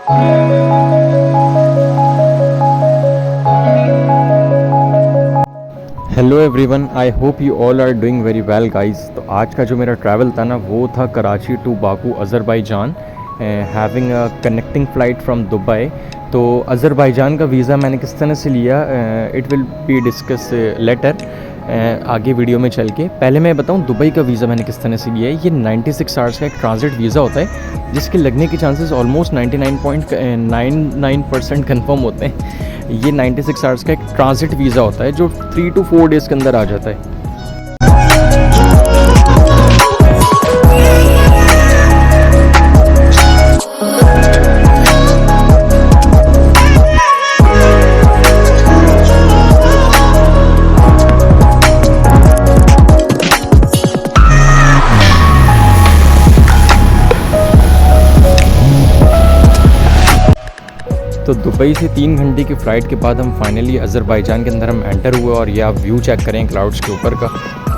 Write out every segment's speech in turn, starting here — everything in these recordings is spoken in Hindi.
Hello everyone, I hope you all are doing very well guys. तो आज का जो मेरा ट्रैवल था ना, वो था Karachi to Baku Azerbaijan, having a connecting flight from Dubai. तो अज़रबैजान का वीज़ा मैंने किस तरह से लिया, it will be discuss later आगे वीडियो में चल के। पहले मैं बताऊं दुबई का वीज़ा मैंने किस तरह से लिया है। ये 96 आवर्स का एक ट्रांजिट वीज़ा होता है, जिसके लगने के चांसेस ऑलमोस्ट 99.99% कन्फर्म होते हैं। ये 96 आवर्स का एक ट्रांजिट वीज़ा होता है जो 3 to 4 डेज़ के अंदर आ जाता है। तो दुबई से 3 घंटे की फ़्लाइट के बाद हम फाइनली अज़रबैजान के अंदर हम एंटर हुए। और ये आप व्यू चेक करें क्लाउड्स के ऊपर का,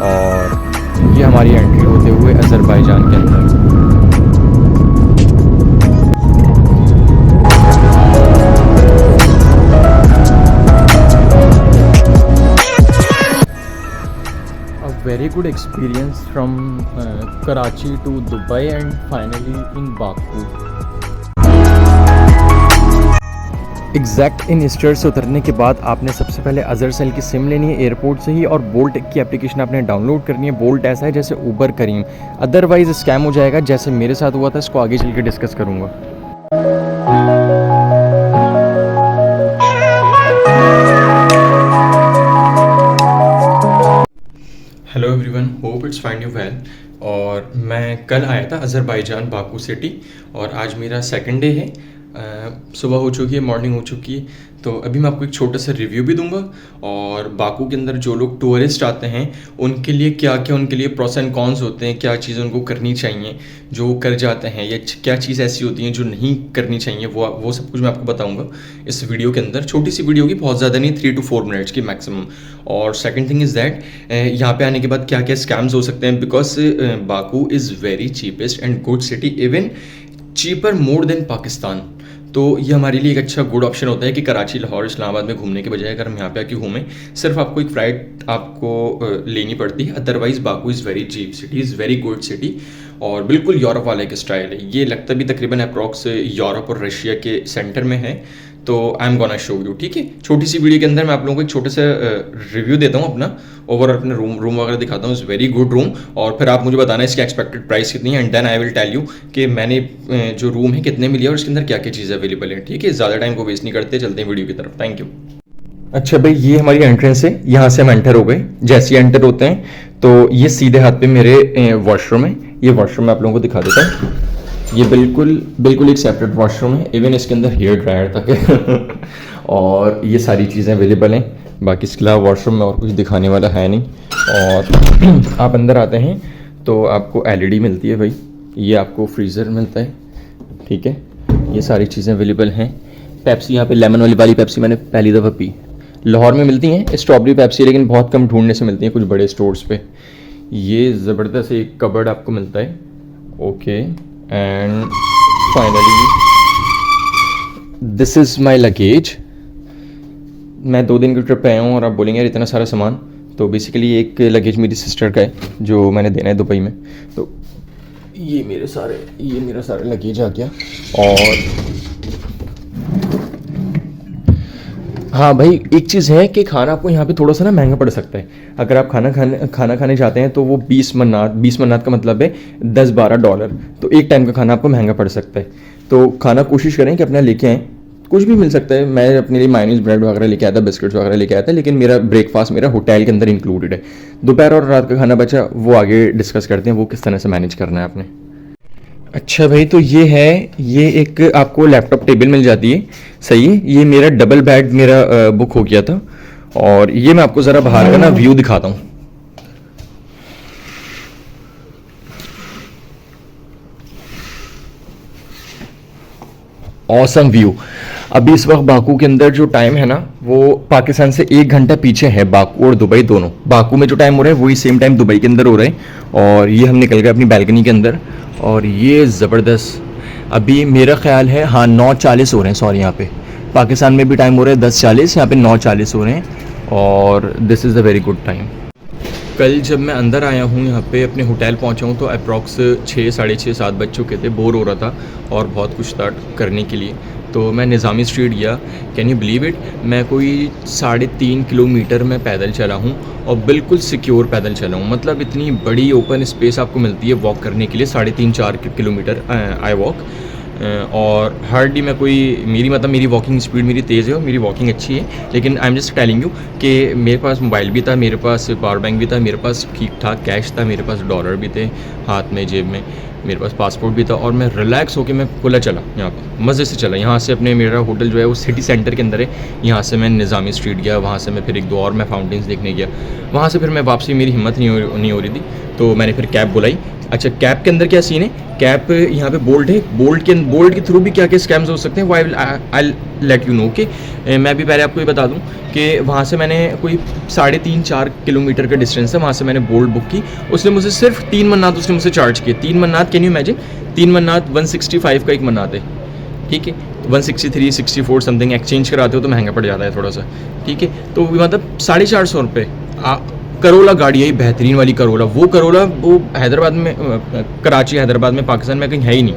और ये हमारी एंट्री होते हुए अज़रबैजान के अंदर। A very good experience from Karachi to Dubai and finally in Baku। Exact इन स्टेयर से उतरने के बाद आपने सबसे पहले अज़रसेल की सिम लेनी है एयरपोर्ट से ही, और बोल्ट की एप्लीकेशन आपने डाउनलोड करनी है। बोल्ट ऐसा है जैसे ऊबर करीम, अदरवाइज़ स्कैम हो जाएगा जैसे मेरे साथ हुआ था। इसको आगे चल के डिस्कस करूँगा। Hello everyone, hope it's find you well. और मैं कल आया था अज़रबैजान बाकू सिटी, और आज मेरा सेकंड डे है। सुबह हो चुकी है, मॉर्निंग हो चुकी है। तो अभी मैं आपको एक छोटा सा रिव्यू भी दूंगा, और बाकू के अंदर जो लोग टूरिस्ट आते हैं उनके लिए क्या क्या उनके लिए प्रोस एंड कॉन्स होते हैं, क्या चीज़ें उनको करनी चाहिए जो कर जाते हैं, या क्या चीज़ ऐसी होती हैं जो नहीं करनी चाहिए, वो सब कुछ मैं आपको बताऊंगा इस वीडियो के अंदर। छोटी सी वीडियो की, बहुत ज़्यादा नहीं, 3 to 4 मिनट्स की मैक्सिमम। और सेकेंड थिंग इज़ दैट यहाँ पे आने के बाद क्या क्या स्कैम्स हो सकते हैं, because Baku is very cheapest and good city, even cheaper more than Pakistan. तो ये हमारे लिए एक अच्छा गुड ऑप्शन होता है कि कराची, लाहौर, इस्लामाबाद में घूमने के बजाय अगर हम यहाँ पे आके घूमें, सिर्फ आपको एक फ़्लाइट आपको लेनी पड़ती है। Otherwise Baku is very cheap city, is very good city, और बिल्कुल यूरोप वाला एक स्टाइल है। ये लगता भी तकरीबन अप्रॉक्स यूरोप और रशिया के सेंटर में है। तो I am gonna show you, ठीक है। छोटी सी वीडियो के अंदर मैं आप लोगों को एक छोटे से रिव्यू देता हूँ अपना, ओवरऑल अपने रूम वगैरह दिखाता हूँ। इज़ वेरी गुड रूम, और फिर आप मुझे बताना इसकी एक्सपेक्टेड प्राइस कितनी है, and then I will tell you कि मैंने जो रूम है कितने में लिया और इसके अंदर क्या क्या चीज़ें अवेलेबल है, ठीक है। ज़्यादा टाइम को वेस्ट नहीं करते, चलते हैं वीडियो की तरफ। Thank you. अच्छा भाई, ये हमारी एंट्रेंस है, यहाँ से हम एंटर हो गए। जैसे ही एंटर होते हैं तो ये सीधे हाथ पे मेरे वॉशरूम है। ये वॉशरूम मैं आप लोगों को दिखा देता हूँ। ये बिल्कुल एक सेपरेट वॉशरूम है, इवन इसके अंदर हेयर ड्रायर तक है और ये सारी चीज़ें अवेलेबल हैं। बाकी इसके अलावा वॉशरूम में और कुछ दिखाने वाला है नहीं। और आप अंदर आते हैं तो आपको एलईडी मिलती है भाई, ये आपको फ्रीज़र मिलता है, ठीक है। ये सारी चीज़ें अवेलेबल हैं। पेप्सी, यहाँ पे लेमन वाली पेप्सी मैंने पहली दफ़ा पी। लाहौर में मिलती हैं स्ट्रॉबेरी पेप्सी, लेकिन बहुत कम ढूंढने से मिलती हैं कुछ बड़े स्टोर्स पे। ये ज़बरदस्त एक कबर्ड आपको मिलता है, okay. And finally this is my luggage. मैं 2 दिन की ट्रिप पे आया हूँ और आप बोलेंगे यार इतना सारा सामान। तो बेसिकली एक लगेज मेरी सिस्टर का है जो मैंने देना है दुबई में। तो ये मेरा सारा लगेज आ गया। और हाँ भाई, एक चीज़ है कि खाना आपको यहाँ पे थोड़ा सा ना महंगा पड़ सकता है। अगर आप खाना खाने जाते हैं तो वो 20 मन्नात का मतलब है $10-12। तो एक टाइम का खाना आपको महंगा पड़ सकता है। तो खाना कोशिश करें कि अपना लेके आएँ, कुछ भी मिल सकता है। मैं अपने लिए मायोनीज़ ब्रेड वगैरह लेके आया था, बिस्किट्स वगैरह लेके आया था, लेकिन मेरा ब्रेकफास्ट मेरा होटल के अंदर इंक्लूडेड है। दोपहर और रात का खाना बचा, वो आगे डिस्कस करते हैं वो किस तरह से मैनेज करना है आपने। अच्छा भाई, तो ये एक आपको लैपटॉप टेबल मिल जाती है, सही है। ये मेरा डबल बेड बुक हो गया था। और ये मैं आपको ज़रा बाहर का ना व्यू दिखाता हूँ। Awesome view. अभी इस वक्त बाकू के अंदर जो टाइम है ना, वो पाकिस्तान से 1 घंटा पीछे है, बाकू और दुबई दोनों। बाकू में जो टाइम हो रहा है वही सेम टाइम दुबई के अंदर हो रहा है। और ये हम निकल गए अपनी बैल्कनी के अंदर, और ये ज़बरदस्त अभी मेरा ख्याल है हाँ 9:40 हो रहे हैं, सॉरी यहाँ पे पाकिस्तान में भी टाइम हो रहा है 10:40, यहाँ पे 9:40 हो रहे हैं और this is a very good time. कल जब मैं अंदर आया हूँ यहाँ पे अपने होटल पहुँचा हूँ तो अप्रॉक्स 6, साढ़े 6, 7 बज चुके थे, बोर हो रहा था और बहुत कुछ था करने के लिए। तो मैं निज़ामी स्ट्रीट गया। कैन यू बिलीव इट, मैं कोई 3.5 किलोमीटर मैं पैदल चला हूँ और बिल्कुल सिक्योर पैदल चला हूँ। मतलब इतनी बड़ी ओपन स्पेस आपको मिलती है वॉक करने के लिए, 3.5-4 किलोमीटर आई वॉक। और हार्डली मैं कोई मेरी वॉकिंग स्पीड मेरी तेज़ है और मेरी वॉकिंग अच्छी है, लेकिन I am just telling you कि मेरे पास मोबाइल भी था, मेरे पास पावर बैंक भी था, मेरे पास ठीक ठाक कैश था, मेरे पास डॉलर भी थे हाथ में, जेब में, मेरे पास पासपोर्ट भी था और मैं रिलैक्स होकर मैं खुला चला यहाँ पर, मज़े से चला। यहाँ से अपने मेरा होटल जो है वो सिटी सेंटर के अंदर है, यहाँ से मैं निज़ामी स्ट्रीट गया, वहाँ से मैं फिर 1-2 और मैं फाउंटेन्स देखने गया, वहाँ से फिर मैं वापसी, मेरी हिम्मत नहीं हो रही थी तो मैंने फिर कैब बुलाई। अच्छा, कैब के अंदर क्या सीन है, कैब यहाँ पे बोल्ट है, बोल्ट के थ्रू भी क्या क्या स्कैम्स हो सकते हैं वो आई लेट यू नो। कि मैं भी पहले आपको ये बता दूँ कि वहाँ से मैंने कोई 3.5-4 किलोमीटर का डिस्टेंस है, वहाँ से मैंने बोल्ट बुक की। उसने मुझे सिर्फ 3 मन्नात उसने मुझसे चार्ज किए, 3 मन्नात, कैन यू इमेजिन, 3 मन्नात 165 का एक मन्नात है, ठीक है, 163, 64 समथिंग, एक्सचेंज कराते हो तो महंगा पड़ जाता है थोड़ा सा, ठीक है। तो मतलब 450 रुपये। करोला गाड़ी है, बेहतरीन वाली करोला, वो हैदराबाद में, कराची हैदराबाद में, पाकिस्तान में कहीं है ही नहीं।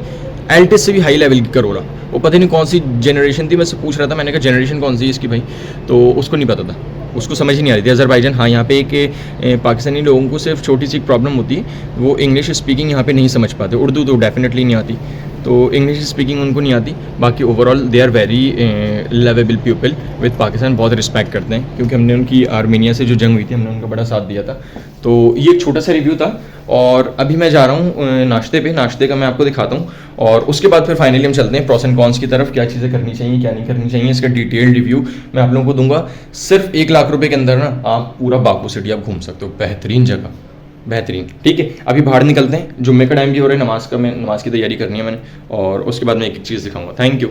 एल्टिस से भी हाई लेवल की करोला, वो पता नहीं कौन सी जनरेशन थी, मैं से पूछ रहा था, मैंने कहा जनरेशन कौन सी है इसकी भाई, तो उसको नहीं पता था, उसको समझ ही नहीं आ रही थी। अज़रबैजान, हाँ, यहाँ पे एक पाकिस्तानी लोगों को सिर्फ छोटी सी प्रॉब्लम होती है, वो इंग्लिश स्पीकिंग यहाँ पे नहीं समझ पाते, उर्दू तो डेफिनेटली नहीं आती, तो इंग्लिश स्पीकिंग उनको नहीं आती। बाकी overall they are very lovable people with Pakistan, बहुत रिस्पेक्ट करते हैं क्योंकि हमने उनकी आर्मीनिया से जो जंग हुई थी हमने उनका बड़ा साथ दिया था। तो ये एक छोटा सा रिव्यू था और अभी मैं जा रहा हूँ नाश्ते का मैं आपको दिखाता हूँ और उसके बाद फिर फाइनली हम चलते हैं प्रोस एंड कॉन्स की तरफ, क्या चीज़ें करनी चाहिए क्या नहीं करनी चाहिए, इसका डिटेल्ड रिव्यू मैं आप लोगों को दूंगा। सिर्फ 1 लाख रुपये के अंदर ना आप पूरा बाकू सिटी आप घूम सकते हो, बेहतरीन जगह, बेहतरीन। ठीक है, अभी बाहर निकलते हैं, जुम्मे का टाइम भी हो रहा है, नमाज की तैयारी करनी है मैंने और उसके बाद मैं एक चीज़ दिखाऊंगा। Thank you.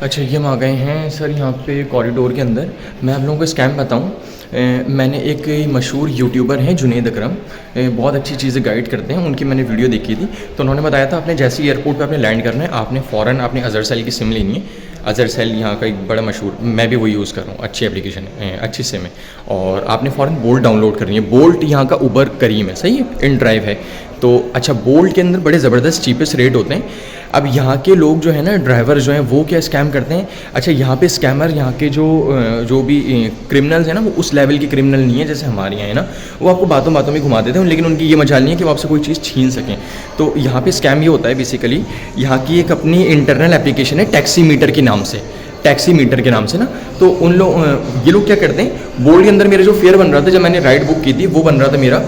अच्छा, ये हम आ गए हैं सर यहाँ पे कॉरिडोर के अंदर। मैं आप लोगों को स्कैम बताऊँ, मैंने एक मशहूर यूट्यूबर हैं जुनेद अकरम, बहुत अच्छी चीज़ें गाइड करते हैं, उनकी मैंने वीडियो देखी थी। तो उन्होंने बताया था आपने जैसे ही एयरपोर्ट पे आपने लैंड करना है, आपने फ़ौरन आपने अज़रसेल की सिम लेनी है। अज़रसेल यहाँ का एक बड़ा मशहूर, मैं भी वो यूज़ कर रहा हूँ, अच्छी एप्लीकेशन है, अच्छी सिम है। और आपने फ़ौरन बोल्ट डाउनलोड करनी है। बोल्ट यहाँ का उबर करीम है, सही है, इन ड्राइव है। तो अच्छा, बोल्ट के अंदर बड़े ज़बरदस्त चीपेस्ट रेट होते हैं। अब यहाँ के लोग जो है ना, ड्राइवर जो हैं वो क्या स्कैम करते हैं। अच्छा, यहाँ पे स्कैमर, यहाँ के जो भी क्रिमिनल्स हैं ना, वो उस लेवल के क्रिमिनल नहीं है जैसे हमारे यहाँ है ना, वो आपको बातों बातों में घुमा देते हैं, लेकिन उनकी ये मजाल नहीं है कि वो आपसे कोई चीज़ छीन सकें। तो यहाँ पे स्कैम ये होता है बेसिकली, यहाँ की एक अपनी इंटरनल एप्लीकेशन है टैक्सी मीटर के नाम से, ना। तो ये लोग क्या करते हैं, बोर्ड के अंदर मेरा जो फेयर बन रहा था जब मैंने राइड बुक की थी, वो बन रहा था मेरा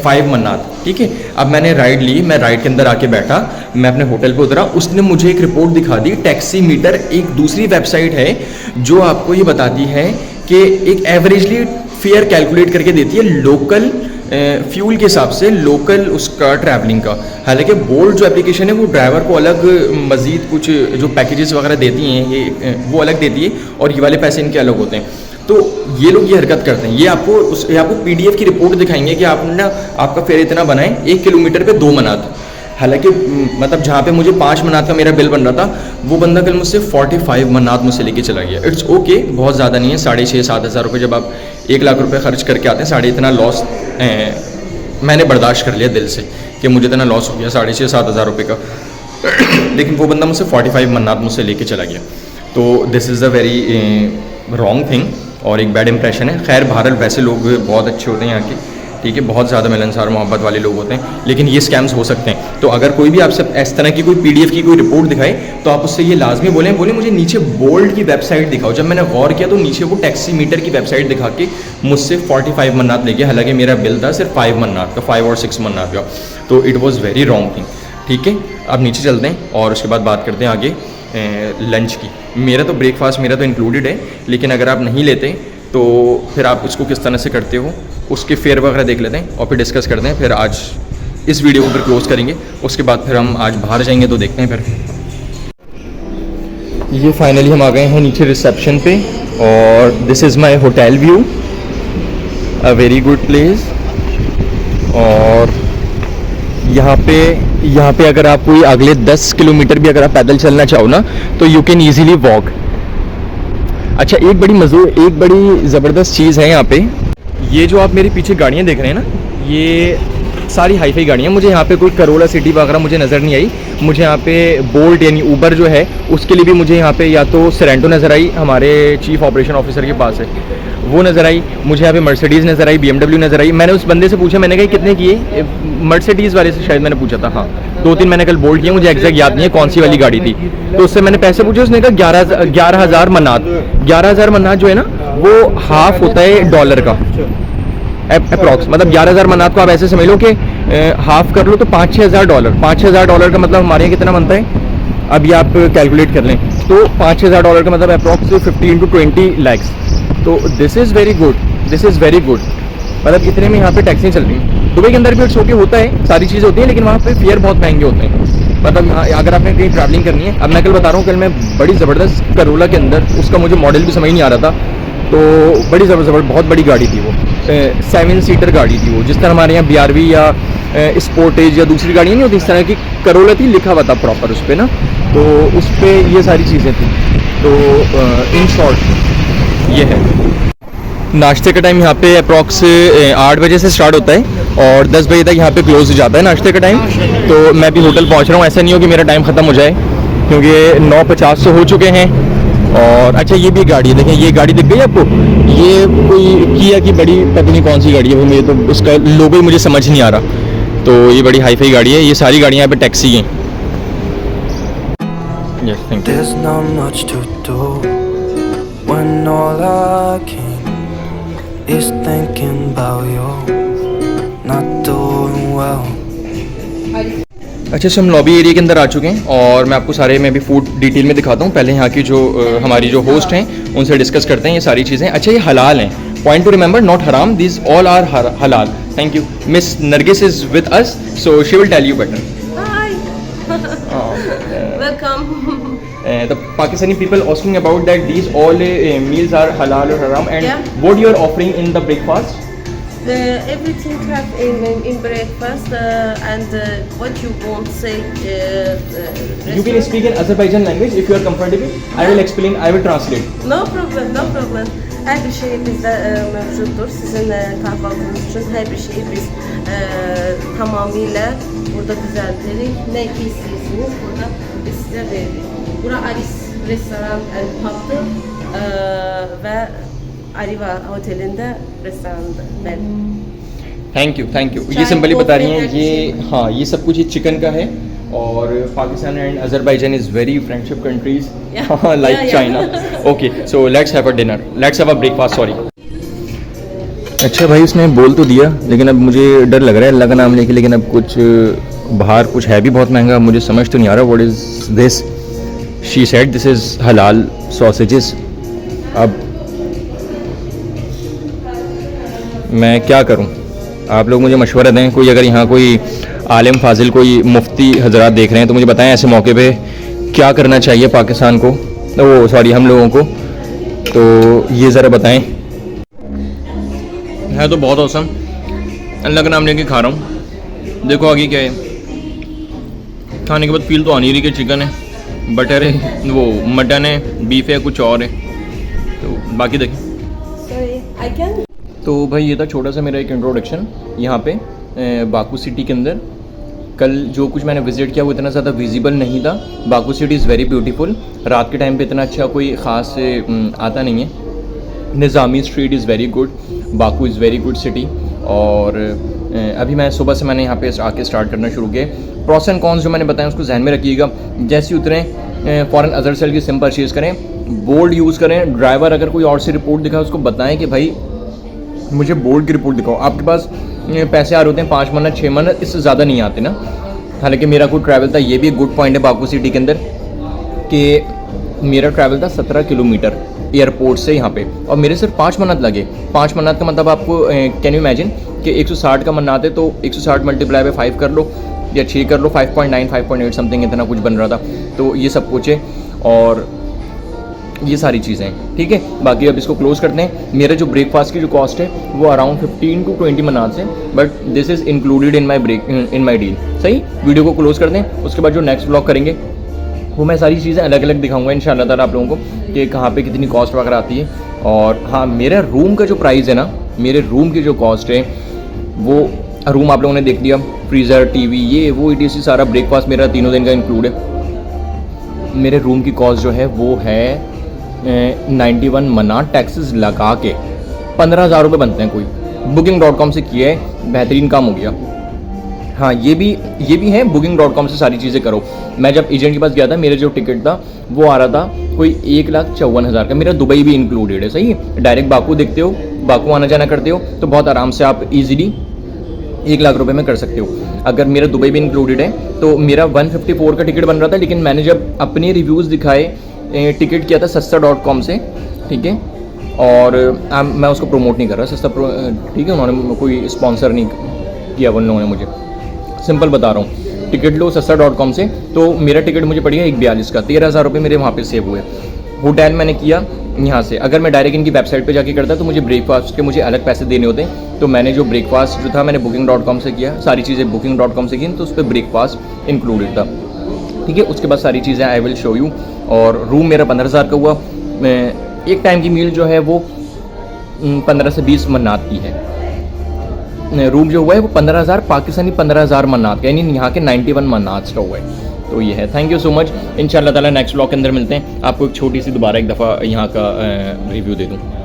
5 मन्नात, ठीक है। अब मैंने राइड ली, मैं राइड के अंदर आके बैठा, मैं अपने होटल पे उतरा, उसने मुझे एक रिपोर्ट दिखा दी। टैक्सी मीटर एक दूसरी वेबसाइट है जो आपको ये बताती है कि एक एवरेजली फेयर कैलकुलेट करके देती है लोकल फ्यूल के हिसाब से, लोकल उसका ट्रैवलिंग का। हालांकि बोल्ट जो एप्लीकेशन है वो ड्राइवर को अलग मज़ीद कुछ जो पैकेजेस वगैरह देती हैं, ये वो अलग देती है और ये वाले पैसे इनके अलग होते हैं। तो ये लोग ये हरकत करते हैं, ये आपको PDF की रिपोर्ट दिखाएंगे कि आपने ना आपका फेयर इतना बना है, 1 किलोमीटर पे 2 मनात। हालांकि मतलब जहाँ पे मुझे 5 मनात का मेरा बिल बन रहा था, वो बंदा कल मुझसे 45 मनात मुझसे लेके चला गया। इट्स ओके, बहुत ज़्यादा नहीं है, 6,500-7 हज़ार रुपये जब आप 1 लाख रुपए खर्च करके आते हैं, साढ़े इतना लॉस मैंने बर्दाश्त कर लिया दिल से कि मुझे इतना लॉस हो गया 6,500-7 हज़ार रुपये का। लेकिन वो बंदा मुझसे 45 मन्नात मुझसे लेके चला गया। तो this is a very wrong thing और एक बैड इंप्रेशन है। खैर बहरहाल वैसे लोग बहुत अच्छे होते हैं यहाँ के, ठीक है, बहुत ज़्यादा मिलनसार मोहब्बत वाले लोग होते हैं, लेकिन ये स्कैम्स हो सकते हैं। तो अगर कोई भी आपसे इस तरह की कोई PDF की कोई रिपोर्ट दिखाए तो आप उससे ये लाजमी बोले मुझे नीचे बोल्ट की वेबसाइट दिखाओ। जब मैंने गौर किया तो नीचे वो टैक्सी मीटर की वेबसाइट दिखा के मुझसे 45 मन्नात ले गया, हालांकि मेरा बिल था सिर्फ 5 मन्नात का, 5 और 6 मन्नात का। तो it was very wrong thing, ठीक है। अब नीचे चलते हैं और उसके बाद बात करते हैं आगे लंच की। मेरा तो ब्रेकफास्ट मेरा तो इंक्लूडेड है, लेकिन अगर आप नहीं लेते तो फिर आप इसको किस तरह से करते हो उसके फेयर वगैरह देख लेते हैं और फिर डिस्कस करते हैं। फिर आज इस वीडियो को फिर क्लोज करेंगे, उसके बाद फिर हम आज बाहर जाएंगे तो देखते हैं फिर। ये फाइनली हम आ गए हैं नीचे रिसेप्शन पे और this is my hotel view, a very good place. और यहाँ पे अगर आप कोई अगले 10 किलोमीटर भी अगर आप पैदल चलना चाहो ना तो यू कैन ईजीली वॉक। अच्छा, एक बड़ी ज़बरदस्त चीज़ है यहाँ पे, ये जो आप मेरे पीछे गाड़ियाँ देख रहे हैं ना, ये सारी हाई फाई गाड़ियाँ। मुझे यहाँ पे कोई करोला सिटी वगैरह मुझे नज़र नहीं आई। मुझे यहाँ पे बोल्ट यानी ऊबर जो है उसके लिए भी मुझे यहाँ पे या तो सरेंटो नज़र आई, हमारे चीफ ऑपरेशन ऑफिसर के पास है, वो नज़र आई। मुझे यहाँ पे मर्सिडीज़ नज़र आई, BMW नज़र आई। मैंने उस बंदे से पूछा, मैंने कहा कितने किए, मर्सिडीज़ वाले से शायद मैंने पूछा था। हाँ, 2-3 मैंने कल बोल्ट किए, मुझे एग्जैक्ट याद नहीं है कौन सी वाली गाड़ी थी। तो उससे मैंने पैसे पूछे, उसने कहा 11,000 मन्नात। 11,000 मन्नात जो है ना वो हाफ होता है डॉलर का अप्रॉक्स, मतलब 11,000 मन्नात को आप ऐसे समझ लो कि हाफ कर लो तो 5-6 हज़ार डॉलर। 5-6 हज़ार डॉलर का मतलब हमारे यहाँ कितना बनता है, अभी आप कैलकुलेट कर लें, तो 5-6 हज़ार डॉलर का मतलब अप्रॉक्स 15 to 20 lakhs। तो दिस इज़ वेरी गुड। मतलब इतने में यहाँ पे टैक्सी चल रही है। दुबई के अंदर भी शो के होता है, सारी चीज़ें होती हैं, लेकिन वहाँ पे फेयर बहुत महंगे होते हैं। मतलब यहाँ अगर आपने कहीं ट्रैवलिंग करनी है, अब मैं कल बता रहा हूँ, कल मैं बड़ी ज़बरदस्त करोला के अंदर, उसका मुझे मॉडल भी समझ नहीं आ रहा था, तो बड़ी ज़बरदस्त बहुत बड़ी गाड़ी थी वो, 7 सीटर गाड़ी थी वो, जिस तरह हमारे यहाँ BRV या स्पोर्टेज या दूसरी गाड़ियाँ नहीं होती, इस तरह की करोला थी, लिखा हुआ था प्रॉपर उस पर ना, तो उस पर ये सारी चीज़ें थी। तो इन शॉर्ट ये है। नाश्ते का टाइम यहाँ पे अप्रॉक्स 8 बजे से स्टार्ट होता है और 10 बजे तक यहाँ पे क्लोज हो जाता है नाश्ते का टाइम। तो मैं भी होटल पहुँच रहा हूँ, ऐसा नहीं हो कि मेरा टाइम ख़त्म हो जाए, क्योंकि 9:50 हो चुके हैं। और अच्छा, ये भी गाड़ी है, देखें, ये गाड़ी दिख गई आपको, ये कोई किया की बड़ी पता नहीं कौन सी गाड़ी है, मुझे तो उसका लोगो ही मुझे समझ नहीं आ रहा। तो ये बड़ी हाई फाई गाड़ी है, ये सारी गाड़ियाँ यहाँ पे टैक्सी हैं। Yes, thank you. There's not much to do when all I can is thinking about you not doing well. अच्छा, हम लॉबी एरिया के अंदर आ चुके हैं और मैं आपको सारे मैं भी फूड डिटेल में दिखाता हूँ। पहले यहाँ की जो हमारी जो होस्ट हैं उनसे डिस्कस करते हैं ये सारी चीज़ें। अच्छा, ये हलाल हैं, पॉइंट टू रिमेंबर, नॉट हराम, दिस ऑल आर हलाल। Thank you. Miss Nargis is with us, so she will tell you better. Welcome. The Pakistani people asking about that these all meals are halal or haram, and Yeah. what you are offering in the breakfast? Everything have in breakfast and what you want say. You can speak in Azerbaijan language if you are comfortable. I will explain, I will translate. No problem. Her bir şey bizde mevcuttur. Sizin kahvaltınız için her bir şeyi biz tamamıyla burada düzeltirik. Ne ki istiyorsunuz burada biz size veririk. Bura Aris Restoran and Pub'dır ve Ariva Oteli'nde restorandır. Thank you. ये चाय, सिंपली बता रही हैं, कॉफी, ये हाँ, ये सब कुछ ये चिकन का है। और Pakistan and Azerbaijan is very friendship countries like China. Okay, so let's have a dinner, let's have a breakfast, sorry. अच्छा भाई, उसने बोल तो दिया, लेकिन अब मुझे डर लग रहा है अल्लाह का नाम लेके, लेकिन अब कुछ बाहर कुछ है भी बहुत महंगा, मुझे समझ तो नहीं आ रहा। What is this? She said this is हलाल सॉसेजेस। अब मैं क्या करूं? आप लोग मुझे मशवरा दें, कोई अगर यहाँ कोई आलिम फाजिल कोई मुफ्ती हजरात देख रहे हैं तो मुझे बताएं ऐसे मौके पे क्या करना चाहिए पाकिस्तान को, वो सॉरी हम लोगों को, तो ये ज़रा बताएं। है तो बहुत औसम, अल्लाह का नाम लेके खा रहा हूँ। देखो आगे क्या है, खाने के बाद फील तो आ नहीं रही कि चिकन है, बटर है, वो मटन है, बीफ है, कुछ और है, तो बाकी देखें। Sorry, I can. तो भाई ये था छोटा सा मेरा एक इंट्रोडक्शन यहाँ पे बाकू सिटी के अंदर। कल जो कुछ मैंने विज़िट किया वो इतना ज़्यादा विजिबल नहीं था। Baku city is very beautiful, रात के टाइम पे इतना अच्छा कोई ख़ास आता नहीं है। Nizami street is very good, Baku is very good city. और अभी मैं सुबह से मैंने यहाँ पे आके स्टार्ट करना शुरू किया। प्रॉस एंड कॉन्स जो मैंने बताया उसको जहन में रखिएगा। जैसे उतरें फ़ौरन अजहर सेल की सिम परचेज़ करें, बोल्ड यूज़ करें। ड्राइवर अगर कोई और सी रिपोर्ट दिखाए उसको बताएं कि भाई मुझे बोर्ड की रिपोर्ट दिखाओ। आपके पास पैसे आ रहे होते हैं 5 मन्नत 6 मन्नत, इससे ज़्यादा नहीं आते ना। हालांकि मेरा कोई ट्रैवल था, ये भी एक गुड पॉइंट है बाकू सिटी के अंदर कि मेरा ट्रैवल था 17 किलोमीटर एयरपोर्ट से यहाँ पे, और मेरे सिर्फ 5 मन्नत लगे। 5 मन्नत का मतलब आपको कैन यू इमेजिन कि 160 का मन्नत है, तो 160 मल्टीप्लाई बाय 5 कर लो या 6 कर लो, 5.9 5.8 समथिंग इतना कुछ बन रहा था। तो ये सब कुछ है। और ये सारी चीज़ें हैं, ठीक है। बाकी अब इसको क्लोज करते हैं। मेरा जो ब्रेकफास्ट की जो कॉस्ट है वो अराउंड 15 to 20 मनात है, but this is included in my deal. सही, वीडियो को क्लोज कर दें। उसके बाद जो नेक्स्ट ब्लॉग करेंगे वो मैं सारी चीज़ें अलग अलग दिखाऊंगा इंशाल्लाह ताला आप लोगों को कि कहाँ पे कितनी कॉस्ट वगैरह आती है। और हाँ, मेरा रूम का जो प्राइस है ना, मेरे रूम की जो कॉस्ट है वो, रूम आप लोगों ने देख लिया, फ्रीज़र, टीवी, ये वो ETC सारा, ब्रेकफास्ट मेरा तीनों दिन का इंक्लूड है। मेरे रूम की कॉस्ट जो है वो है 91 मनात, टैक्सेस लगा के 15,000 रुपये बनते हैं। कोई booking.com से किया है, बेहतरीन काम हो गया। हाँ, ये भी है, booking.com से सारी चीज़ें करो। मैं जब एजेंट के पास गया था, मेरा जो टिकट था वो आ रहा था कोई 1,54,000 का। मेरा दुबई भी इंक्लूडेड है। सही है, डायरेक्ट बाकू देखते हो, बाकू आना जाना करते हो तो बहुत आराम से आप इजीली 1 लाख रुपए में कर सकते हो। अगर मेरा दुबई भी इंक्लूडेड है तो मेरा 154 का टिकट बन रहा था, लेकिन मैंने जब अपने रिव्यूज़ दिखाए, टिकट किया था सस्ता.com से, ठीक है। और मैं उसको प्रमोट नहीं कर रहा, सस्ता, ठीक है, उन्होंने कोई स्पॉन्सर नहीं किया उन लोगों ने मुझे, सिंपल बता रहा हूँ। टिकट लो सस्ता.com से, तो मेरा टिकट मुझे पड़ गया 1,42 का, 13,000 रुपये मेरे वहाँ पे सेव हुए। होटल मैंने किया यहाँ से, अगर मैं डायरेक्ट इनकी वेबसाइट पे जाके करता तो मुझे ब्रेकफास्ट के मुझे अलग पैसे देने होते। तो मैंने जो ब्रेकफास्ट जो था मैंने booking.com से किया, सारी चीज़ें booking.com से की, तो उस पर ब्रेकफास्ट इंक्लूडेड था, ठीक है। उसके बाद सारी चीज़ें आई विल शो यू। और रूम मेरा 15,000 का हुआ। एक टाइम की मील जो है वो 15 से 20 मनात की है। रूम जो हुआ है वो 15,000 पाकिस्तानी 15,000 मनात का, यानी यहाँ के 91 मनात का हुआ है। तो ये है। Thank you so much. इंशाल्लाह ताला नेक्स्ट ब्लॉग के अंदर मिलते हैं। आपको एक छोटी सी दोबारा एक दफ़ा यहाँ का रिव्यू दे दूँ।